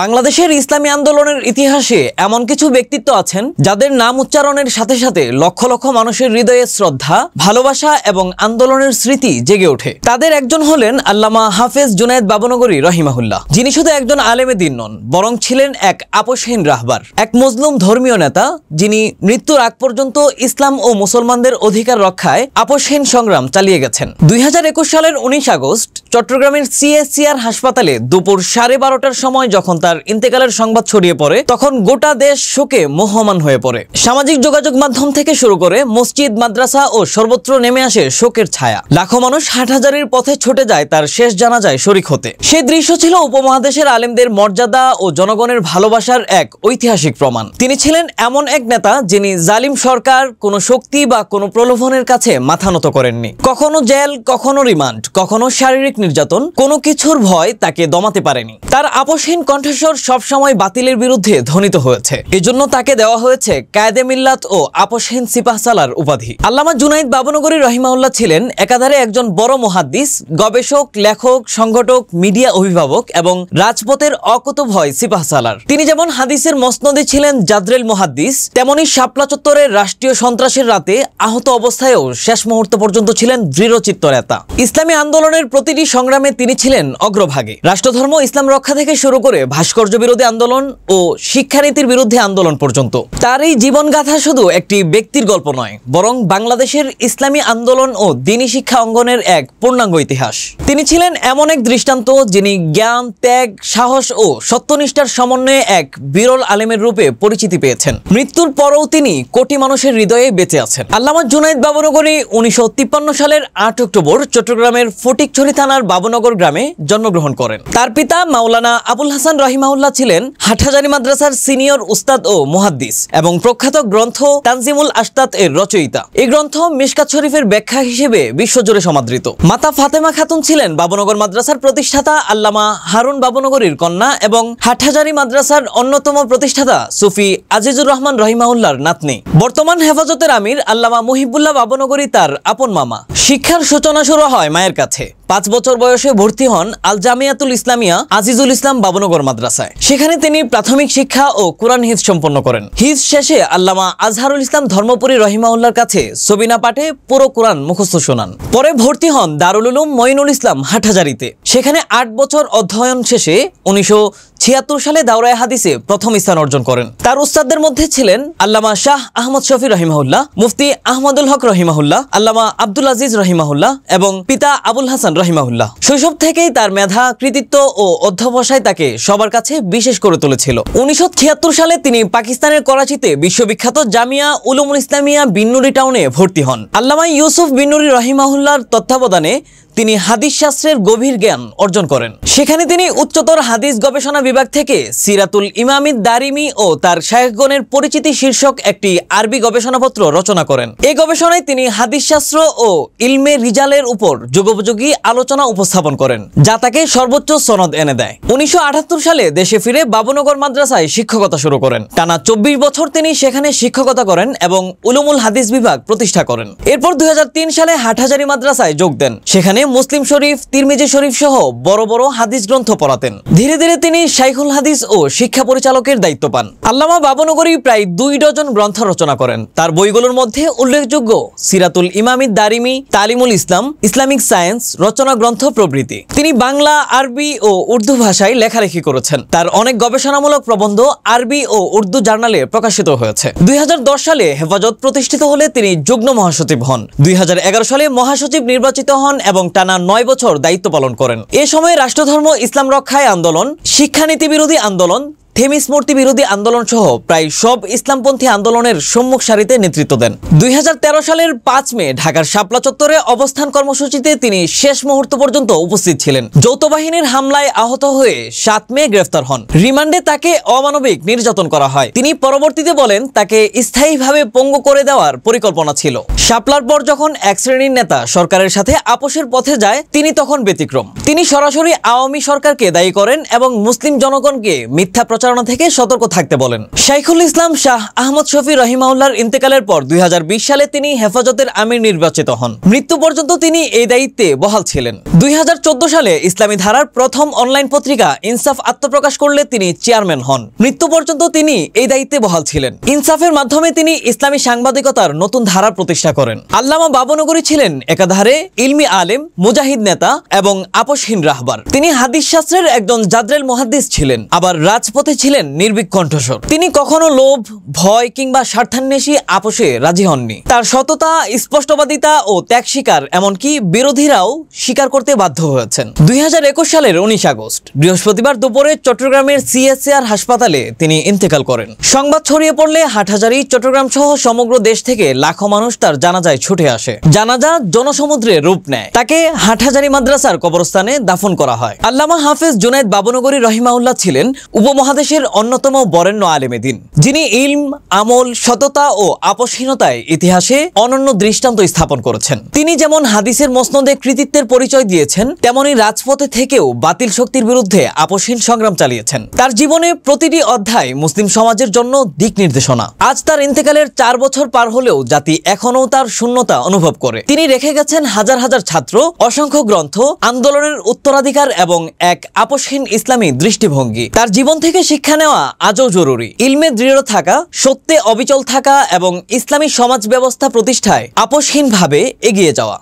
বাংলাদেশের ইসলামী আন্দোলনের ইতিহাসে এমন কিছু ব্যক্তিত্ব আছেন যাদের নাম উচ্চারণের সাথে সাথে লক্ষ লক্ষ মানুষের হৃদয়ে শ্রদ্ধা, ভালোবাসা এবং আন্দোলনের স্মৃতি জেগে ওঠে। তাদের একজন হলেন আল্লামা হাফেজ জুনায়েদ বাবনগরী রহিমাহুল্লাহ, যিনি শুধু একজন আলেমে দ্বীন নন, বরং ছিলেন এক আপোষহীন রাহবার, এক মজলুম ধর্মীয় নেতা, যিনি মৃত্যুর আগ পর্যন্ত ইসলাম ও মুসলমানদের অধিকার রক্ষায় আপোষহীন সংগ্রাম চালিয়ে গেছেন। 2021 সালের 19 আগস্ট চট্টগ্রামের সিএসসিআর হাসপাতালে দুপুর 12:30টার সময় যখন তার ইন্তেকালের সংবাদ ছড়িয়ে পড়ে, তখন গোটা দেশ শোকে মোহমান হয়ে পড়ে। সামাজিক যোগাযোগ মাধ্যম থেকে শুরু করে মসজিদ, মাদ্রাসা ও সর্বত্র নেমে আসে শোকের ছায়া। লাখো মানুষ হাটহাজারির পথে ছুটে যায় তার শেষ জানাজায় শরীক হতে। সেই দৃশ্য ছিল উপমহাদেশের আলেমদের মর্যাদা ও জনগণের ভালোবাসার এক ঐতিহাসিক প্রমাণ। তিনি ছিলেন এমন এক নেতা যিনি জালিম সরকার, কোনো শক্তি বা কোনো প্রলোভনের কাছে মাথা নত করেননি। কখনো জেল, কখনো রিমান্ড, কখনো শারীরিক নির্যাতন, কোনো কিছুর ভয় তাকে দমাতে পারেনি। তার আপোষহীন কণ্ঠস্বর সবসময় বাতিলের বিরুদ্ধে ধ্বনিত হয়েছে। এজন্য তাকে দেওয়া হয়েছে কায়েদে মিল্লাত ও আপোষহীন সিপাহসালার উপাধি। আল্লামা জুনায়েদ বাবনগরী রহিমাহুল্লাহ ছিলেন একাধারে একজন বড় মুহাদ্দিস, গবেষক, লেখক, সংগঠক, মিডিয়া অভিভাবক এবং রাজপথের অকুতোভয় সিপাহসালার। তিনি যেমন হাদিসের মসনদে ছিলেন জাদরেল মুহাদ্দিস, তেমনি শাপলা চত্বরের রাষ্ট্রীয় সন্ত্রাসের রাতে আহত অবস্থায়ও শেষ মুহূর্ত পর্যন্ত ছিলেন দৃঢ়চিত্ত নেতা। ইসলামী আন্দোলনের প্রতিটি সংগ্রামে তিনি ছিলেন অগ্রভাগে। রাষ্ট্রধর্ম ইসলাম রক্ষা থেকে শুরু করে ভাস্কর্য বিরোধী আন্দোলন ও শিক্ষানীতির বিরুদ্ধে আন্দোলন পর্যন্ত তার এই জীবনগাথা শুধু একটি ব্যক্তির গল্প নয়, বরং বাংলাদেশের ইসলামী আন্দোলন ও দ্বীনি শিক্ষা অঙ্গনের এক পূর্ণাঙ্গ ইতিহাস। তিনি ছিলেন এমন এক দৃষ্টান্ত যিনি জ্ঞান, ত্যাগ, সাহস ও সত্যনিষ্ঠার সমন্বয়ে এক বিরল আলেমের রূপে পরিচিতি পেয়েছেন। মৃত্যুর পরও তিনি কোটি মানুষের হৃদয়ে বেঁচে আছেন। আল্লামা জুনায়েদ বাবনগরী 1953 সালের 8 অক্টোবর চট্টগ্রামের ফটিকছড়ি থানার বাবনগর গ্রামে জন্মগ্রহণ করেন। তার পিতা মাওলানা আবুল হাসান রহিমাহুল্লাহ ছিলেন হাটহাজারী মাদ্রাসার সিনিয়র উস্তাদ ও মুহাদ্দিস এবং প্রখ্যাত গ্রন্থ তানজিমুল আশতাত এর রচয়িতা। এই গ্রন্থ মিশকাত শরীফের ব্যাখ্যা হিসেবে বিশ্বজুড়ে সমাদৃত। মাতা ফাতেমা খাতুন ছিলেন বাবনগর মাদ্রাসার প্রতিষ্ঠাতা আল্লামা হারুন বাবনগরীর কন্যা এবং হাটহাজারী মাদ্রাসার অন্যতম প্রতিষ্ঠাতা সুফি আজিজুর রহমান রহিমাহুল্লাহর নাতনি। বর্তমান হেফাজতের আমির আল্লামা মুহিবুল্লাহ বাবনগরী তার আপন মামা। শিক্ষার সূচনা শুরু হয় মায়ের কাছে। 5 বছর বয়সে ভর্তি হন আল জামিয়াতুল ইসলামিয়া আজিজুল ইসলাম বাবনগর মাদ্রাসায়। সেখানে তিনি প্রাথমিক শিক্ষা ও কুরআন হিফজ সম্পন্ন করেন। হিফজ শেষে আল্লামা আজহারুল ইসলাম ধর্মপুরী রহিমাহুল্লাহর কাছে সবিনা পাঠে পুরো কুরআন মুখস্থ শোনান। পরে ভর্তি হন দারুল উলুম মঈনুল ইসলাম হাটহাজারীতে। সেখানে 8 বছর অধ্যয়ন শেষে 1976 সালে দাওরায়ে হাদিসে প্রথম স্থান অর্জন করেন। তার উস্তাদদের মধ্যে ছিলেন আল্লামা শাহ আহমদ শফি রহিমাহুল্লাহ, মুফতি আহমদুল হক রহিমাহুল্লাহ, আল্লামা আব্দুল আজিজ রহিমাহুল্লাহ এবং পিতা আবুল হাসান রহিমাহুল্লাহ। শৈশব থেকেই তার মেধা, কৃতিত্ব ও অধ্যবসায় তাকে সবার কাছে বিশেষ করে তুলেছিল। 1976 সালে তিনি পাকিস্তানের করাচিতে বিশ্ববিখ্যাত জামিয়া উলুমুল ইসলামিয়া বিন্নুরি টাউনে ভর্তি হন। আল্লামা ইউসুফ বিন্নুরি রহিমাহুল্লাহর তত্ত্বাবধানে তিনি হাদিস শাস্ত্রের গভীর জ্ঞান অর্জন করেন। সেখানে তিনি উচ্চতর হাদিস গবেষণা বিভাগ থেকে সিরাতুল ইমামিদ দারিমি ও তার শায়খগণের পরিচিতি শীর্ষক একটি আরবি গবেষণাপত্র রচনা করেন। এই গবেষণায় তিনি হাদিস শাস্ত্র ও ইলমে রিজালের উপর যুগোপযোগী আলোচনা উপস্থাপন করেন, যা তাকে সর্বোচ্চ সনদ এনে দেয়। 1978 সালে দেশে ফিরে বাবনগর মাদ্রাসায় শিক্ষকতা শুরু করেন। টানা 24 বছর তিনি সেখানে শিক্ষকতা করেন এবং উলুমুল হাদিস বিভাগ প্রতিষ্ঠা করেন। এরপর 2003 সালে হাটহাজারী মাদ্রাসায় যোগ দেন। সেখানে মুসলিম শরীফ, তিরমিজি শরীফ সহ বড় বড় হাদিস গ্রন্থ পড়াতেন। ধীরে ধীরে তিনি শাইখুল হাদিস ও শিক্ষা পরিচালকের দায়িত্ব পান। আল্লামা বাবনগরী প্রায় 2 ডজন গ্রন্থ রচনা করেন। তার বইগুলোর মধ্যে উল্লেখযোগ্য সিরাতুল ইমামিদ দারিমি, তালিমুল ইসলাম, ইসলামিক সায়েন্স, রচনা গ্রন্থ প্রভৃতি। তিনি বাংলা, আরবি ও উর্দু ভাষায় লেখালেখি করেছেন। তার অনেক গবেষণামূলক প্রবন্ধ আরবি ও উর্দু জার্নালে প্রকাশিত হয়েছে। 2010 সালে হেফাজত প্রতিষ্ঠিত হলে তিনি যুগ্ম মহাসচিব হন। 2011 সালে মহাসচিব নির্বাচিত হন এবং টানা 9 বছর দায়িত্ব পালন করেন। এ সময় রাষ্ট্রধর্ম ইসলাম রক্ষায় আন্দোলন, শিক্ষানীতি বিরোধী আন্দোলন, থেমিস মূর্তি বিরোধী আন্দোলন সহ প্রায় সব ইসলামপন্থী আন্দোলনের সম্মুখ সারিতে নেতৃত্ব দেন। 2013 সালের 5 মে ঢাকার শাপলা চত্বরে অবস্থান কর্মসূচিতে তিনি শেষ মুহূর্ত পর্যন্ত উপস্থিত ছিলেন। যৌথ বাহিনীর হামলায় আহত হয়ে 7 মে গ্রেফতার হন। রিমান্ডে তাকে অমানবিক নির্যাতন করা হয়। তিনি পরবর্তীতে বলেন তাকে স্থায়ীভাবে পঙ্গু করে দেওয়ার পরিকল্পনা ছিল। শাপলার পর যখন এক শ্রেণীর নেতা সরকারের সাথে আপোষের পথে যায়, তিনি তখন ব্যতিক্রম। তিনি সরাসরি আওয়ামী সরকারকে দায়ী করেন এবং মুসলিম জনগণকে মিথ্যা প্রচার প্রচারণা থেকে সতর্ক থাকতে বলেন। শাইখুল ইসলাম শাহ আহমদ শফি রহিমাউল্লাহর ইন্তেকালের পর 2020 সালে তিনি হেফাজতের আমির নির্বাচিত হন। মৃত্যু পর্যন্ত তিনি এই দায়িত্বে বহাল ছিলেন। 2014 সালে ইসলামী ধারার প্রথম অনলাইন পত্রিকা ইনসাফ আত্মপ্রকাশ করলে তিনি চেয়ারম্যান হন। মৃত্যু পর্যন্ত তিনি এই দায়িত্বে বহাল ছিলেন। ইনসাফের মাধ্যমে তিনি ইসলামী সাংবাদিকতার নতুন ধারা প্রতিষ্ঠা করেন। আল্লামা বাবনগরী ছিলেন একাধারে ইলমি আলেম, মুজাহিদ নেতা এবং আপসহীন রাহবার। তিনি হাদিস শাস্ত্রের একজন জাদরেল মুহাদ্দিস ছিলেন, আবার রাজপথে ছিলেন নির্ভীক কণ্ঠস্বর। তিনি কখনো লোভ, ভয় কিংবা স্বার্থান্বেষী আপোষে রাজি হননি। তার সততা, স্পষ্টবাদিতা ও ত্যাগ স্বীকার এমনকি বিরোধীরাও স্বীকার করতে বাধ্য হয়েছেন। 2021 সালের 19 আগস্ট বৃহস্পতিবার দুপুরে চট্টগ্রামের সিএসসিআর হাসপাতালে তিনি ইন্তেকাল করেন। সংবাদ ছড়িয়ে পড়লে হাটহাজারী, চট্টগ্রাম সহ সমগ্র দেশ থেকে লাখো মানুষ তার জানাজায় ছুটে আসে। জানাজা জনসমুদ্রে রূপ নেয়। তাকে হাটহাজারী মাদ্রাসার কবরস্থানে দাফন করা হয়। আল্লামা হাফেজ জুনায়েদ বাবনগরী রহিমাউল্লাহ ছিলেন উপমহাদেশের অন্যতম বরেণ্য আলেমে দ্বীন, যিনি ইলম, আমল, সততা ও আপসহীনতায় ইতিহাসে অনন্য দৃষ্টান্ত স্থাপন করেছেন। তিনি যেমন হাদিসের মসনদে কৃতিত্বের পরিচয় দিয়েছেন, তেমনি রাজপথে থেকেও বাতিল শক্তির বিরুদ্ধে আপসহীন সংগ্রাম চালিয়েছেন। তার জীবনে প্রতিটি অধ্যায় মুসলিম সমাজের জন্য দিক নির্দেশনা। আজ তার ইন্তেকালের 4 বছর পার হলেও জাতি এখনও তার শূন্যতা অনুভব করে। তিনি রেখে গেছেন হাজার হাজার ছাত্র, অসংখ্য গ্রন্থ, আন্দোলনের উত্তরাধিকার এবং এক আপসহীন ইসলামী দৃষ্টিভঙ্গি। তার জীবন থেকে শিক্ষা নেওয়া আজও জরুরি। ইলমে দৃঢ় থাকা, সত্যে অবিচল থাকা এবং ইসলামী সমাজ ব্যবস্থা প্রতিষ্ঠায় আপসহীনভাবে এগিয়ে যাওয়া।